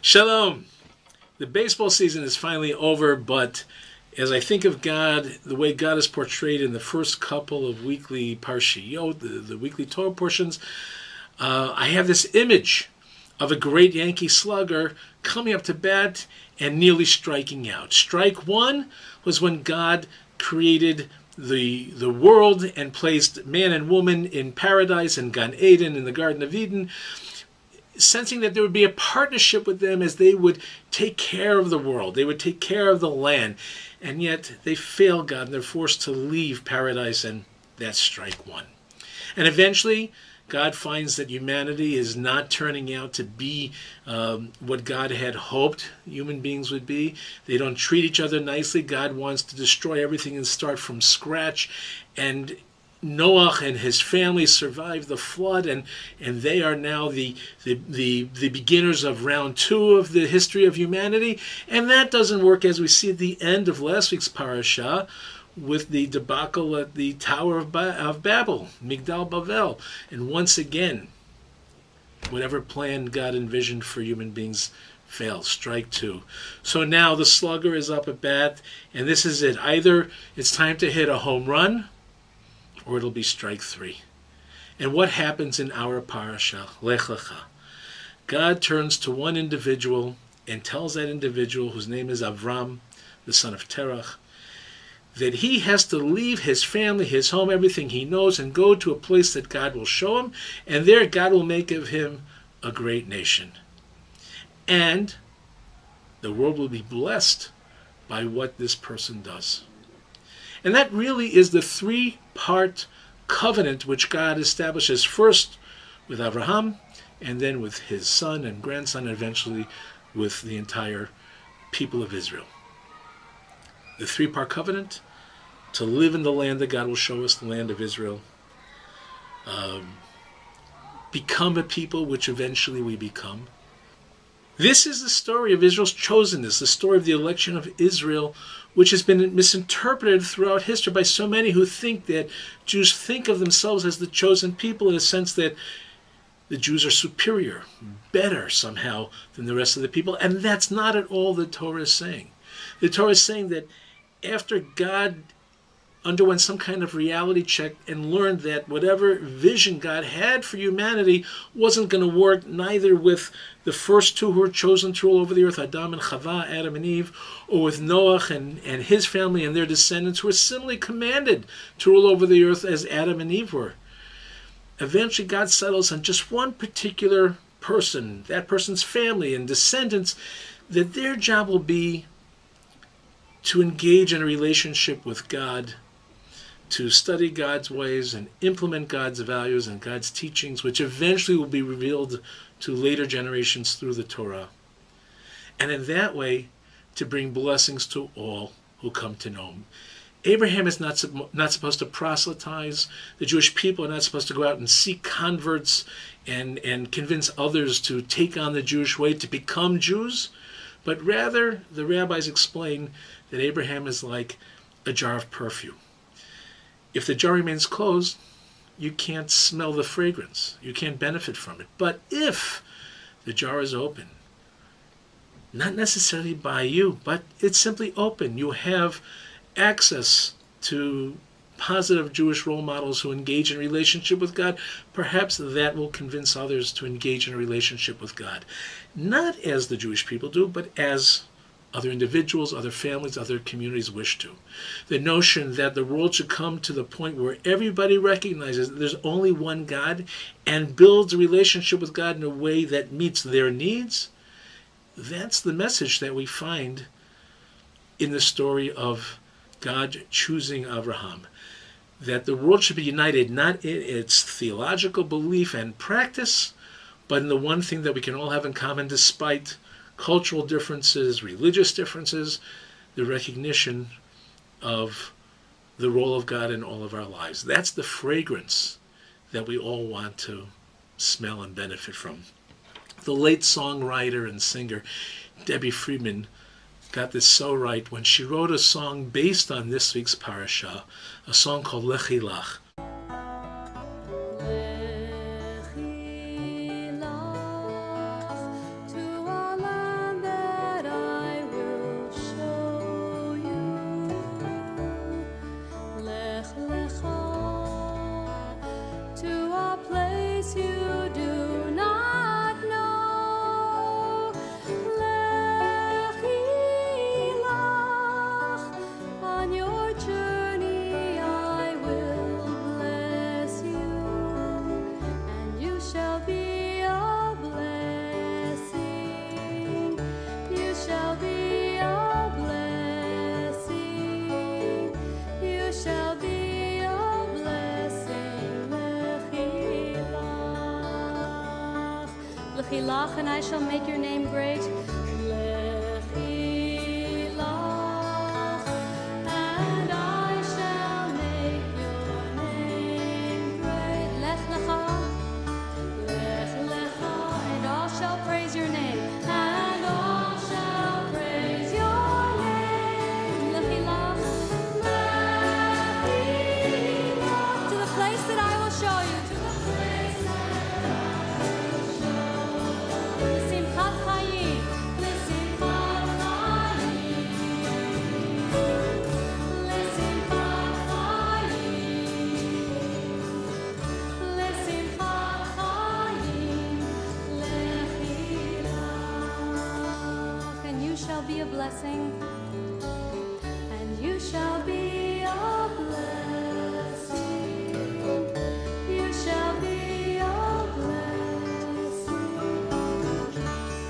Shalom. The baseball season is finally over, but as I think of God, the way God is portrayed in the first couple of weekly parshiyot, the weekly Torah portions, I have this image of a great Yankee slugger coming up to bat and nearly striking out. Strike one was when God created the world and placed man and woman in paradise and Gan Eden in the Garden of Eden, sensing that there would be a partnership with them as they would take care of the world, they would take care of the land, and yet they fail God and they're forced to leave paradise, and that's strike one. And eventually God finds that humanity is not turning out to be what God had hoped human beings would be. They don't treat each other nicely. God wants to destroy everything and start from scratch, and Noah and his family survived the flood, and they are now the beginners of round two of the history of humanity. And that doesn't work, as we see at the end of last week's parasha, with the debacle at the Tower of Babel, Migdal Bavel. And once again, whatever plan God envisioned for human beings fails, strike two. So now the slugger is up at bat, and this is it. Either it's time to hit a home run, or it'll be strike three. And what happens in our Parashat Lech-Lecha? God turns to one individual and tells that individual, whose name is Avram, the son of Terach, that he has to leave his family, his home, everything he knows, and go to a place that God will show him, and there God will make of him a great nation. And the world will be blessed by what this person does. And that really is the three-part covenant which God establishes, first with Abraham, and then with his son and grandson, and eventually with the entire people of Israel. The three-part covenant: to live in the land that God will show us, the land of Israel, become a people which eventually we become. This is the story of Israel's chosenness, the story of the election of Israel, which has been misinterpreted throughout history by so many who think that Jews think of themselves as the chosen people, in a sense that the Jews are superior, better somehow than the rest of the people. And that's not at all the Torah is saying. The Torah is saying that after God underwent some kind of reality check and learned that whatever vision God had for humanity wasn't going to work, neither with the first two who were chosen to rule over the earth, Adam and Chava, Adam and Eve, or with Noah and his family and their descendants, who were similarly commanded to rule over the earth as Adam and Eve were. Eventually God settles on just one particular person, that person's family and descendants, that their job will be to engage in a relationship with God, to study God's ways and implement God's values and God's teachings, which eventually will be revealed to later generations through the Torah. And in that way, to bring blessings to all who come to know him. Abraham is not supposed to proselytize. The Jewish people are not supposed to go out and seek converts and convince others to take on the Jewish way, to become Jews. But rather, the rabbis explain that Abraham is like a jar of perfume. If the jar remains closed, you can't smell the fragrance. You can't benefit from it. But if the jar is open, not necessarily by you, but it's simply open, you have access to positive Jewish role models who engage in a relationship with God, perhaps that will convince others to engage in a relationship with God. Not as the Jewish people do, but as other individuals, other families, other communities wish to. The notion that the world should come to the point where everybody recognizes that there's only one God and builds a relationship with God in a way that meets their needs, that's the message that we find in the story of God choosing Abraham. That the world should be united not in its theological belief and practice, but in the one thing that we can all have in common despite cultural differences, religious differences, the recognition of the role of God in all of our lives. That's the fragrance that we all want to smell and benefit from. The late songwriter and singer Debbie Friedman got this so right when she wrote a song based on this week's parasha, a song called Lekhi Lakh. Lekhi Lakh, to our land. a place you do not know. Lekhi Lakh, on your journey I will bless you, and you shall be a blessing. You shall be a blessing. You shall be a blessing. Lekhi Lakh. Lekhi Lakh, and I shall make your name great. Lekhi Lakh, and I shall make your name great. Lech-Lecha, Lech-Lecha, and all shall praise your name. And all shall praise your name. Lekhi Lakh, Lekhi Lakh, to the place that I will show you. To the place that I will show you. L'simchat chayim, l'simchat chayim, l'simchat chayim, l'simchat chayim, Lekhi Lakh. And you shall be a blessing, and you shall be a blessing. You shall be a blessing.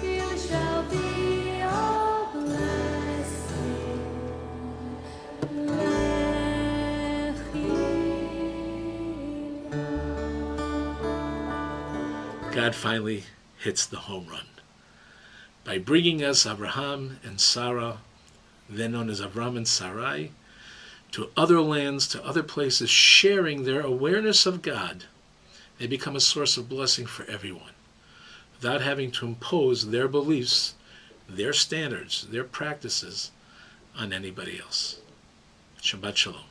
You shall be a blessing. Lekhi Lakh. God finally hits the home run by bringing us Abraham and Sarah, then known as Avram and Sarai, to other lands, to other places, sharing their awareness of God. They become a source of blessing for everyone, without having to impose their beliefs, their standards, their practices on anybody else. Shabbat Shalom.